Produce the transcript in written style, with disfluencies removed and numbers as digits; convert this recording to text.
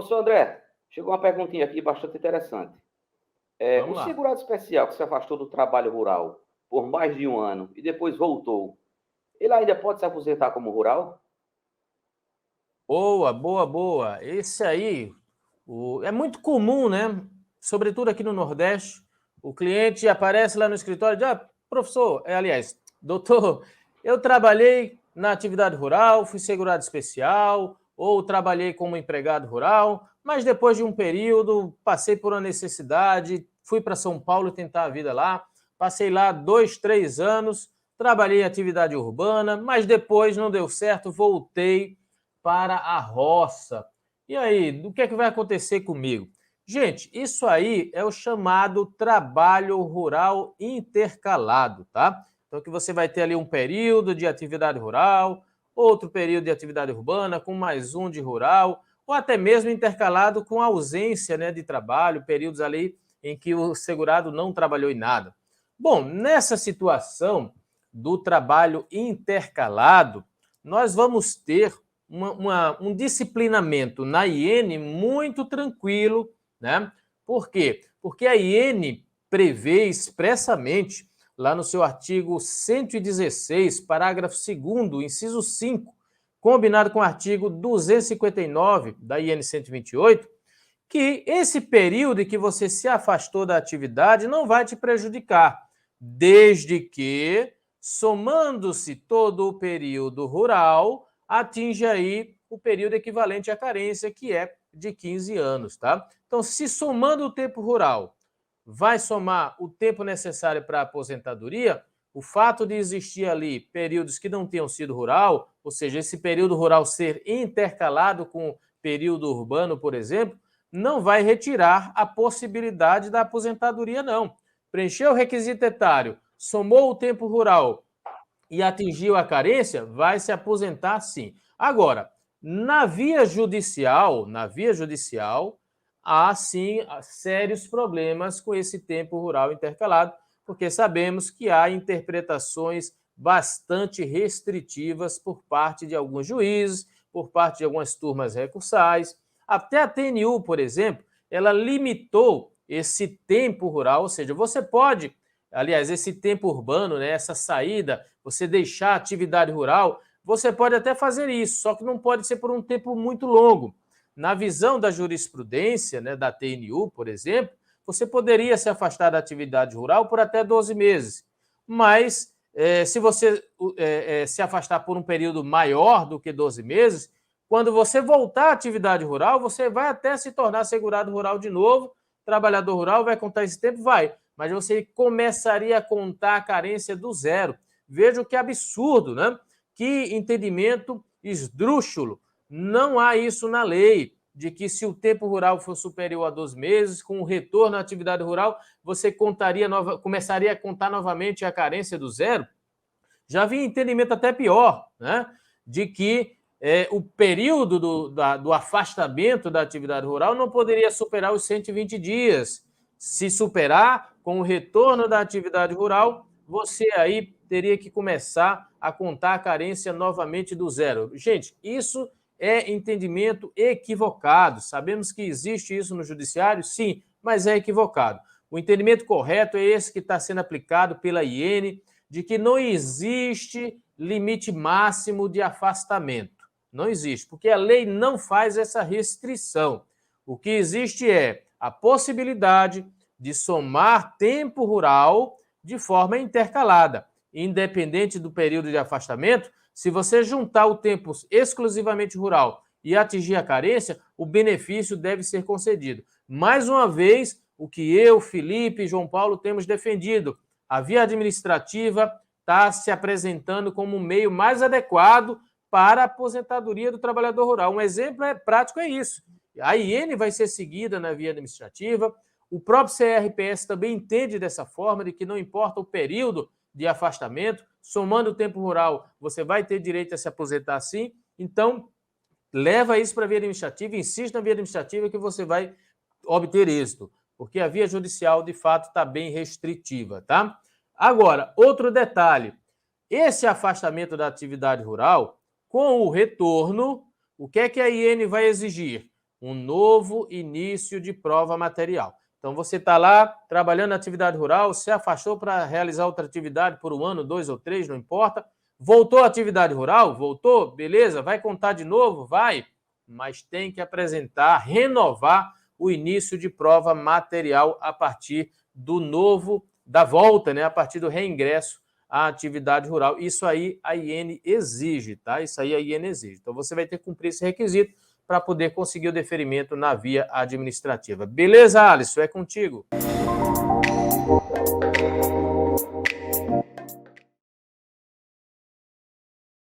Professor André, chegou uma perguntinha aqui bastante interessante. O Vamos lá. segurado especial que se afastou do trabalho rural por mais de um ano e depois voltou, ele ainda pode se aposentar como rural? Boa, boa, boa. Esse aí é muito comum, né? Sobretudo aqui no Nordeste, o cliente aparece lá no escritório e diz: professor, aliás, doutor, eu trabalhei na atividade rural, fui segurado especial, ou trabalhei como empregado rural, mas depois de um período passei por uma necessidade, fui para São Paulo tentar a vida lá, passei lá 2, 3 anos, trabalhei em atividade urbana, mas depois não deu certo, voltei para a roça. E aí, do que é que vai acontecer comigo? Gente, isso aí é o chamado trabalho rural intercalado, tá? Então, que você vai ter ali um período de atividade rural, outro período de atividade urbana, com mais um de rural, ou até mesmo intercalado com ausência, né, de trabalho, períodos ali em que o segurado não trabalhou em nada. Bom, nessa situação do trabalho intercalado, nós vamos ter um disciplinamento na IN muito tranquilo, né? Por quê? Porque a IN prevê expressamente, lá no seu artigo 116, parágrafo 2º, inciso 5, combinado com o artigo 259 da IN 128, que esse período em que você se afastou da atividade não vai te prejudicar, desde que, somando-se todo o período rural, atinge aí o período equivalente à carência, que é de 15 anos, tá? Então, se somando o tempo rural, vai somar o tempo necessário para a aposentadoria, o fato de existir ali períodos que não tenham sido rural, ou seja, esse período rural ser intercalado com o período urbano, por exemplo, não vai retirar a possibilidade da aposentadoria, não. Preencheu o requisito etário, somou o tempo rural e atingiu a carência, vai se aposentar sim. Agora, na via judicial, há sim sérios problemas com esse tempo rural intercalado, porque sabemos que há interpretações bastante restritivas por parte de alguns juízes, por parte de algumas turmas recursais. Até a TNU, por exemplo, ela limitou esse tempo rural, ou seja, você pode, aliás, esse tempo urbano, né, essa saída, você deixar a atividade rural, você pode até fazer isso, só que não pode ser por um tempo muito longo. Na visão da jurisprudência, né, da TNU, por exemplo, você poderia se afastar da atividade rural por até 12 meses, mas se você se afastar por um período maior do que 12 meses, quando você voltar à atividade rural, você vai até se tornar segurado rural de novo, trabalhador rural, vai contar esse tempo? Vai, mas você começaria a contar a carência do zero. Veja que absurdo, né? Que entendimento esdrúxulo. Não há isso na lei, de que se o tempo rural for superior a 12 meses, com o retorno à atividade rural, você começaria a contar novamente a carência do zero. Já vi entendimento até pior, né? De que o período do afastamento da atividade rural não poderia superar os 120 dias. Se superar, com o retorno da atividade rural, você aí teria que começar a contar a carência novamente do zero. Gente, isso é entendimento equivocado. Sabemos que existe isso no judiciário, sim, mas é equivocado. O entendimento correto é esse que está sendo aplicado pela IN, de que não existe limite máximo de afastamento. Não existe, porque a lei não faz essa restrição. O que existe é a possibilidade de somar tempo rural de forma intercalada. Independente do período de afastamento, se você juntar o tempo exclusivamente rural e atingir a carência, o benefício deve ser concedido. Mais uma vez, o que eu, Felipe e João Paulo temos defendido, a via administrativa está se apresentando como um meio mais adequado para a aposentadoria do trabalhador rural. Um exemplo prático é isso. A IN vai ser seguida na via administrativa, o próprio CRPS também entende dessa forma, de que não importa o período de afastamento, somando o tempo rural, você vai ter direito a se aposentar sim. Então, leva isso para a via administrativa, insiste na via administrativa que você vai obter êxito, porque a via judicial, de fato, está bem restritiva, tá? Agora, outro detalhe, esse afastamento da atividade rural, com o retorno, o que é que a IN vai exigir? um novo início de prova material. Então, você está lá trabalhando na atividade rural, se afastou para realizar outra atividade por 1 ano, 2 ou 3, não importa. Voltou à atividade rural? Voltou? Beleza, vai contar de novo? Vai. Mas tem que apresentar, renovar o início de prova material a partir da volta, né? A partir do reingresso à atividade rural. Isso aí a IN exige, tá? Isso aí a IN exige. Então, você vai ter que cumprir esse requisito para poder conseguir o deferimento na via administrativa. Beleza, Alisson? É contigo.